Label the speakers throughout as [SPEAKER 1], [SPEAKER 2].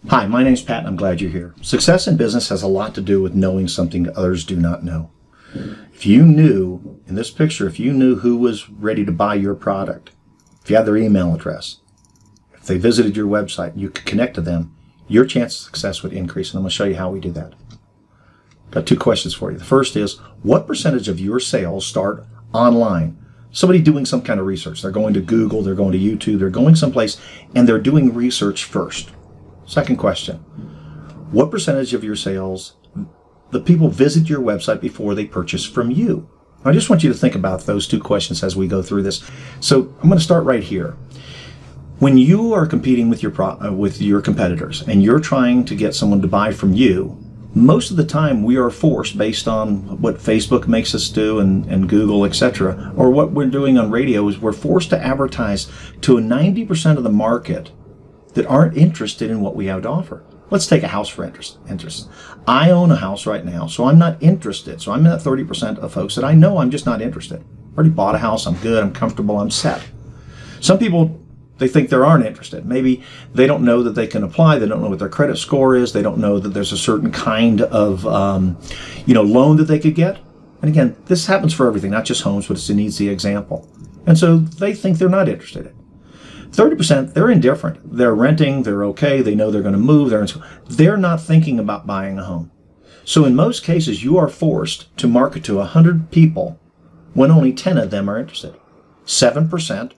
[SPEAKER 1] Hi, my name's Pat and I'm glad you're here. Success in business has a lot to do with knowing something others do not know. If you knew, in this picture, if you knew who was ready to buy your product, if you had their email address, if they visited your website, you could connect to them, your chance of success would increase. And I'm going to show you how we do that. Got two questions for you. The first is, what percentage of your sales start online? Somebody doing some kind of research. They're going to Google, they're going to YouTube, they're going someplace, and they're doing research first. Second question, what percentage of your sales, the people visit your website before they purchase from you? I just want you to think about those two questions as we go through this. So I'm going to start right here. When you are competing with your competitors and you're trying to get someone to buy from you, most of the time we are forced, based on what Facebook makes us do and Google, etc., or what we're doing on radio, is we're forced to advertise to 90% of the market that aren't interested in what we have to offer. Let's take a house for interest. I own a house right now, so I'm not interested. So I'm in that 30% of folks that I know I'm just not interested. Already bought a house, I'm good, I'm comfortable, I'm set. Some people, they think they aren't interested. Maybe they don't know that they can apply, they don't know what their credit score is, they don't know that there's a certain kind of loan that they could get. And again, this happens for everything, not just homes, but it's an easy example. And so they think they're not interested. 30%, they're indifferent. They're renting, they're okay, they know they're going to move, they're not thinking about buying a home. So in most cases, you are forced to market to 100 people when only 10 of them are interested. 7%,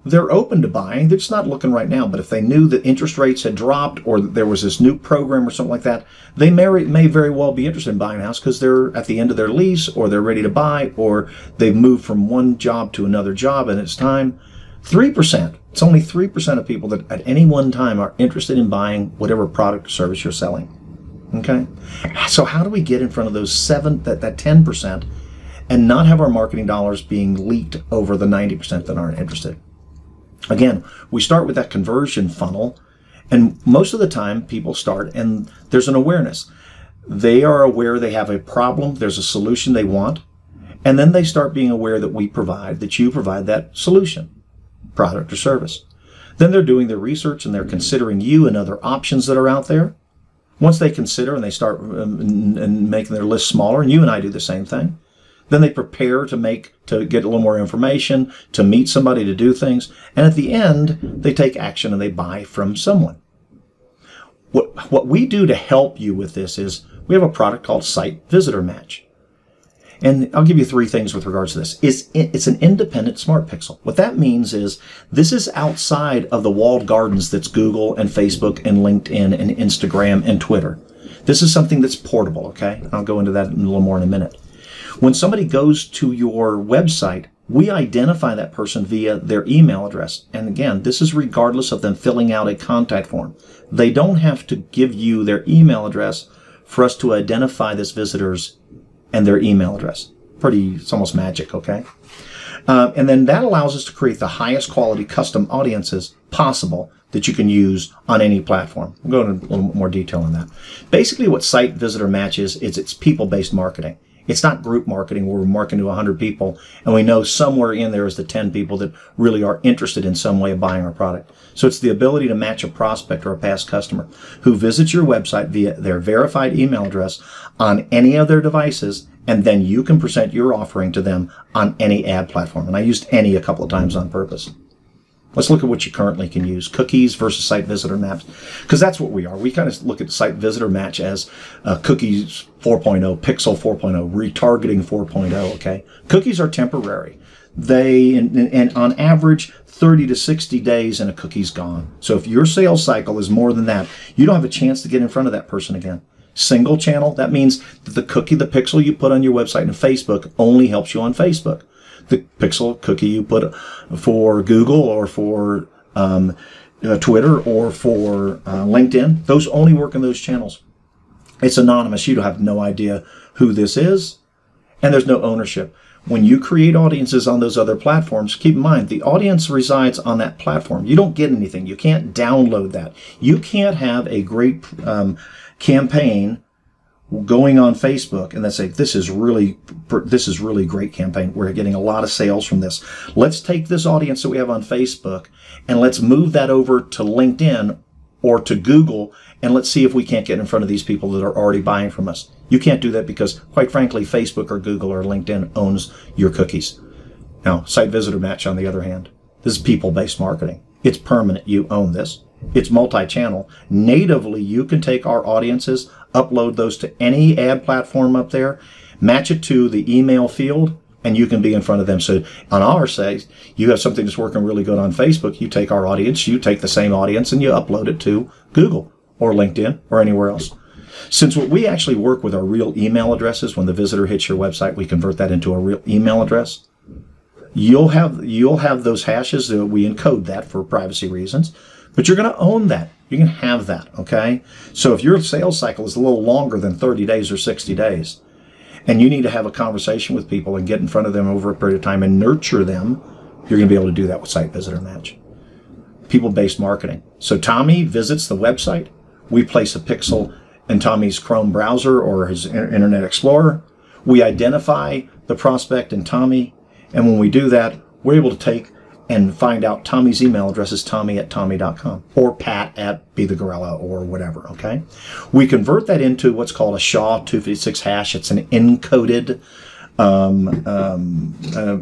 [SPEAKER 1] they're open to buying, they're just not looking right now, but if they knew that interest rates had dropped or there was this new program or something like that, they may very well be interested in buying a house because they're at the end of their lease, or they're ready to buy, or they've moved from one job to another job and it's time. 3%, it's only 3% of people that at any one time are interested in buying whatever product or service you're selling. Okay? So how do we get in front of those that 10% and not have our marketing dollars being leaked over the 90% that aren't interested? Again, we start with that conversion funnel, and most of the time people start and there's an awareness. They are aware they have a problem, there's a solution they want, and then they start being aware that you provide that solution, product or service. Then they're doing their research and they're considering you and other options that are out there. Once they consider and they start and making their list smaller, and you and I do the same thing, then they prepare to get a little more information, to meet somebody, to do things, and at the end they take action and they buy from someone. What we do to help you with this is we have a product called Site Visitor Match. And I'll give you three things with regards to this. It's an independent smart pixel. What that means is this is outside of the walled gardens that's Google and Facebook and LinkedIn and Instagram and Twitter. This is something that's portable, okay? I'll go into that a little more in a minute. When somebody goes to your website, we identify that person via their email address. And again, this is regardless of them filling out a contact form. They don't have to give you their email address for us to identify this visitor's and their email address. It's almost magic, okay? And then that allows us to create the highest quality custom audiences possible that you can use on any platform. We'll go into a little more detail on that. Basically what Site Visitor Match is it's people-based marketing. It's not group marketing where we're marketing to 100 people and we know somewhere in there is the 10 people that really are interested in some way of buying our product. So it's the ability to match a prospect or a past customer who visits your website via their verified email address on any of their devices, and then you can present your offering to them on any ad platform. And I used any a couple of times on purpose. Let's look at what you currently can use. Cookies versus Site Visitor Maps, because that's what we are. We kind of look at Site Visitor Match as Cookies 4.0, Pixel 4.0, Retargeting 4.0, okay? Cookies are temporary. And on average, 30 to 60 days and a cookie's gone. So if your sales cycle is more than that, you don't have a chance to get in front of that person again. Single channel, that means that the pixel you put on your website and Facebook only helps you on Facebook. The cookie you put for Google or for Twitter or for LinkedIn, those only work in those channels. It's anonymous. You have no idea who this is, and there's no ownership. When you create audiences on those other platforms, keep in mind, the audience resides on that platform. You don't get anything. You can't download that. You can't have a great campaign going on Facebook and then say, this is really great campaign. We're getting a lot of sales from this. Let's take this audience that we have on Facebook and let's move that over to LinkedIn or to Google, and let's see if we can't get in front of these people that are already buying from us. You can't do that because, quite frankly, Facebook or Google or LinkedIn owns your cookies. Now, site visitor match, on the other hand, this is people-based marketing. It's permanent. You own this. It's multi-channel. Natively, you can take our audiences, upload those to any ad platform up there, match it to the email field, and you can be in front of them. So on our site, you have something that's working really good on Facebook. You take our audience, you take the same audience, and you upload it to Google or LinkedIn or anywhere else. Since what we actually work with are real email addresses, when the visitor hits your website, we convert that into a real email address. You'll have those hashes. We encode that for privacy reasons, but you're going to own that. You can have that, okay? So if your sales cycle is a little longer than 30 days or 60 days, and you need to have a conversation with people and get in front of them over a period of time and nurture them, you're going to be able to do that with Site Visitor Match. People-based marketing. So Tommy visits the website. We place a pixel in Tommy's Chrome browser or his Internet Explorer. We identify the prospect and Tommy. And when we do that, we're able to take and find out Tommy's email address is tommy@tommy.com or pat@BeTheGorilla or whatever, okay? We convert that into what's called a SHA-256 hash. It's an encoded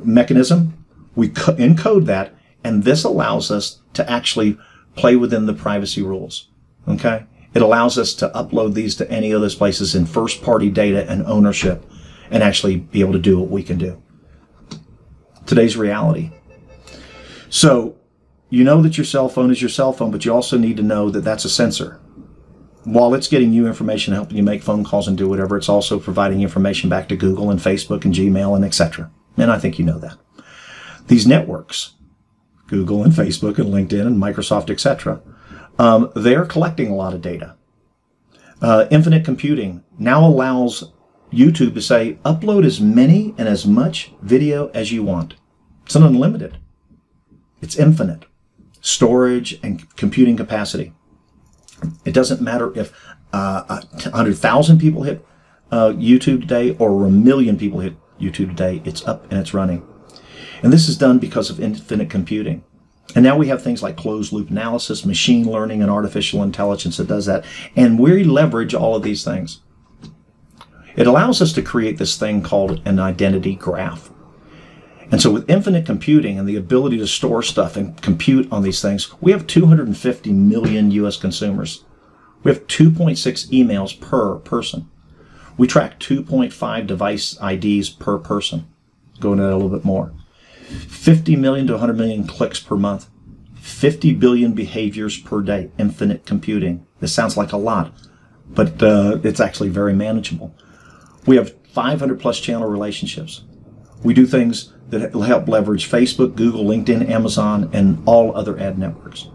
[SPEAKER 1] mechanism. We encode that, and this allows us to actually play within the privacy rules, okay? It allows us to upload these to any of those places in first-party data and ownership and actually be able to do what we can do. Today's reality. So you know that your cell phone is your cell phone, but you also need to know that that's a sensor. While it's getting you information, helping you make phone calls and do whatever, it's also providing information back to Google and Facebook and Gmail and etc. And I think you know that. These networks, Google and Facebook and LinkedIn and Microsoft, etc., they're collecting a lot of data. Infinite computing now allows YouTube to say, upload as many and as much video as you want. It's unlimited. It's infinite. Storage and computing capacity. It doesn't matter if 100,000 people hit YouTube today or 1 million people hit YouTube today. It's up and it's running. And this is done because of infinite computing. And now we have things like closed loop analysis, machine learning, and artificial intelligence that does that. And we leverage all of these things. It allows us to create this thing called an identity graph. And so with infinite computing and the ability to store stuff and compute on these things, we have 250 million U.S. consumers. We have 2.6 emails per person. We track 2.5 device IDs per person. Go into that a little bit more. 50 million to 100 million clicks per month. 50 billion behaviors per day. Infinite computing. This sounds like a lot, but it's actually very manageable. We have 500 plus channel relationships. We do things that help leverage Facebook, Google, LinkedIn, Amazon, and all other ad networks.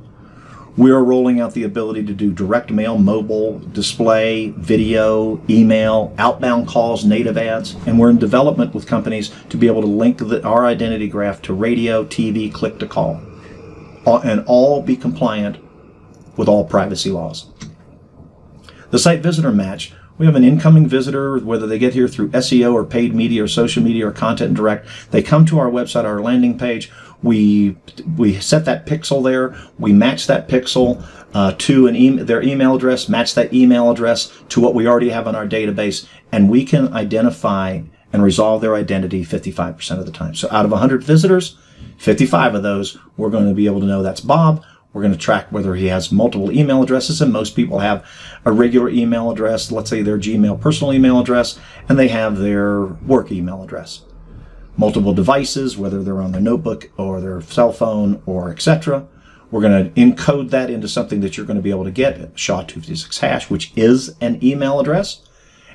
[SPEAKER 1] We are rolling out the ability to do direct mail, mobile, display, video, email, outbound calls, native ads, and we're in development with companies to be able to link our identity graph to radio, TV, click-to-call, and all be compliant with all privacy laws. The Site Visitor Match. We have an incoming visitor, whether they get here through SEO or paid media or social media or content direct. They come to our website, our landing page. We set that pixel there. We match that pixel to their email address, match that email address to what we already have on our database, and we can identify and resolve their identity 55% of the time. So out of 100 visitors, 55 of those, we're going to be able to know that's Bob. We're going to track whether he has multiple email addresses, and most people have a regular email address, let's say their Gmail personal email address, and they have their work email address. Multiple devices, whether they're on their notebook or their cell phone or etc. We're going to encode that into something that you're going to be able to get, a SHA-256 hash, which is an email address.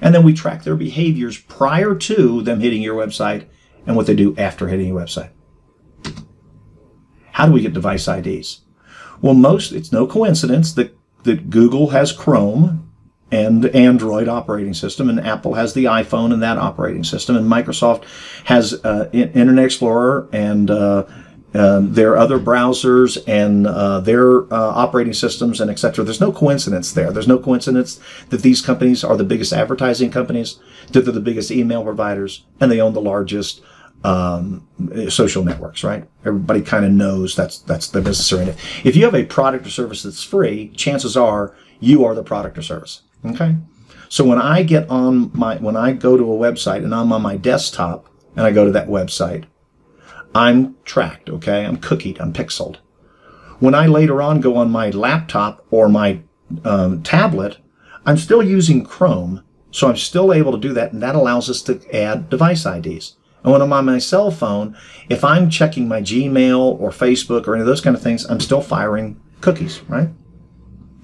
[SPEAKER 1] And then we track their behaviors prior to them hitting your website and what they do after hitting your website. How do we get device IDs? Well, it's no coincidence that Google has Chrome and Android operating system, and Apple has the iPhone and that operating system, and Microsoft has Internet Explorer and their other browsers and their operating systems and etc. There's no coincidence there. There's no coincidence that these companies are the biggest advertising companies, that they're the biggest email providers, and they own the largest social networks, right? Everybody kind of knows that's the business they're in. If you have a product or service that's free, chances are you are the product or service. Okay. So when I go to a website and I'm on my desktop and I go to that website, I'm tracked. Okay. I'm cookied. I'm pixeled. When I later on go on my laptop or my tablet, I'm still using Chrome. So I'm still able to do that. And that allows us to add device IDs. And when I'm on my cell phone, if I'm checking my Gmail or Facebook or any of those kind of things, I'm still firing cookies, right?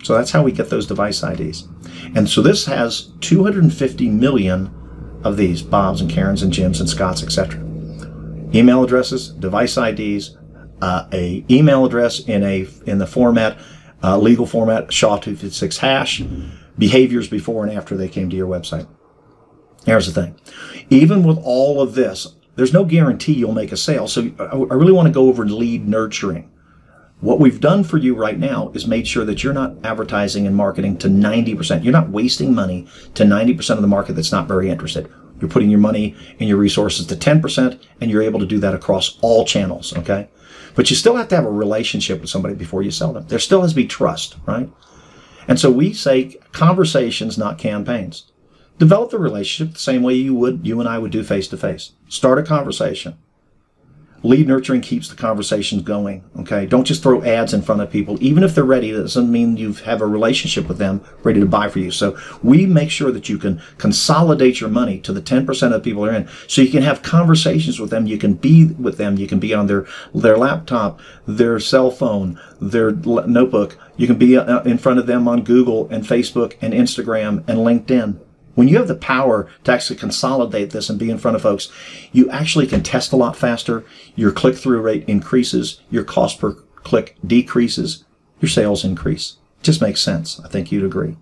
[SPEAKER 1] So that's how we get those device IDs. And so this has 250 million of these, Bobs and Karens and Jims and Scotts, etc. Email addresses, device IDs, a email address in the format, legal format, SHA-256 hash, behaviors before and after they came to your website. Here's the thing. Even with all of this, there's no guarantee you'll make a sale. So I really want to go over lead nurturing. What we've done for you right now is made sure that you're not advertising and marketing to 90%. You're not wasting money to 90% of the market that's not very interested. You're putting your money and your resources to 10%, and you're able to do that across all channels, okay? But you still have to have a relationship with somebody before you sell them. There still has to be trust, right? And so we say conversations, not campaigns. Develop the relationship the same way you and I would do face-to-face. Start a conversation. Lead nurturing keeps the conversations going, okay? Don't just throw ads in front of people. Even if they're ready, that doesn't mean you have a relationship with them ready to buy for you. So we make sure that you can consolidate your money to the 10% of the people that are in, so you can have conversations with them. You can be with them. You can be on their laptop, their cell phone, their notebook. You can be in front of them on Google and Facebook and Instagram and LinkedIn. When you have the power to actually consolidate this and be in front of folks, you actually can test a lot faster. Your click-through rate increases. Your cost per click decreases. Your sales increase. It just makes sense. I think you'd agree.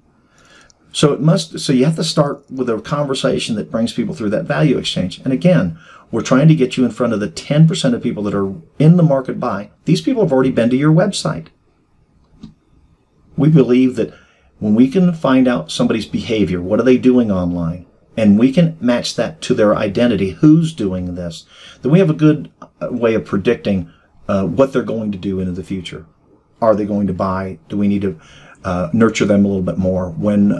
[SPEAKER 1] So you have to start with a conversation that brings people through that value exchange. And again, we're trying to get you in front of the 10% of people that are in the market buy. These people have already been to your website. We believe that when we can find out somebody's behavior, what are they doing online, and we can match that to their identity, who's doing this, then we have a good way of predicting what they're going to do into the future. Are they going to buy? Do we need to nurture them a little bit more? When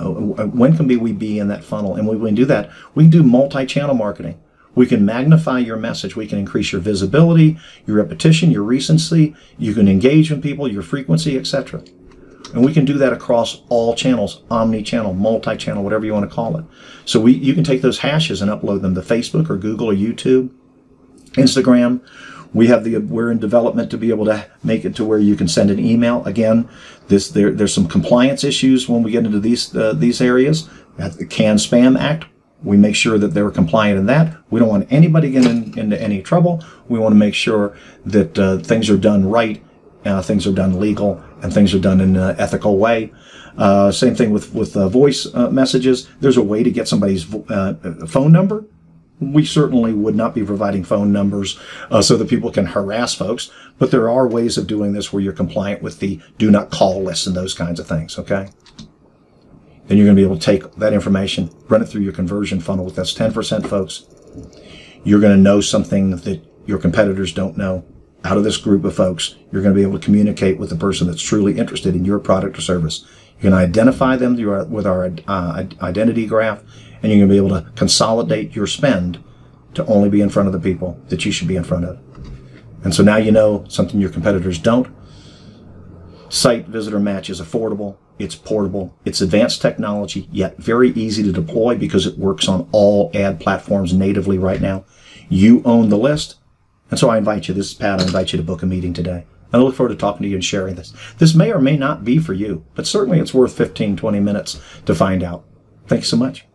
[SPEAKER 1] can we be in that funnel? And when we do that, we can do multi-channel marketing. We can magnify your message. We can increase your visibility, your repetition, your recency. You can engage with people, your frequency, etc. And we can do that across all channels, omni-channel, multi-channel, whatever you want to call it. So you can take those hashes and upload them to Facebook or Google or YouTube, Instagram. We're in development to be able to make it to where you can send an email. Again, there's some compliance issues when we get into these areas. The CAN Spam Act, we make sure that they're compliant in that. We don't want anybody getting into any trouble. We want to make sure that things are done right, things are done legal, and things are done in an ethical way. Same thing with voice messages. There's a way to get somebody's phone number. We certainly would not be providing phone numbers so that people can harass folks, but there are ways of doing this where you're compliant with the do not call list and those kinds of things, okay? Then you're going to be able to take that information, run it through your conversion funnel with those 10% folks. You're going to know something that your competitors don't know. Out of this group of folks, you're going to be able to communicate with the person that's truly interested in your product or service. You're going to identify them with our identity graph, and you're going to be able to consolidate your spend to only be in front of the people that you should be in front of. And so now you know something your competitors don't. Site Visitor Match is affordable, it's portable, it's advanced technology, yet very easy to deploy because it works on all ad platforms natively right now. You own the list. And so I invite you, this is Pat, I invite you to book a meeting today. And I look forward to talking to you and sharing this. This may or may not be for you, but certainly it's worth 15, 20 minutes to find out. Thank you so much.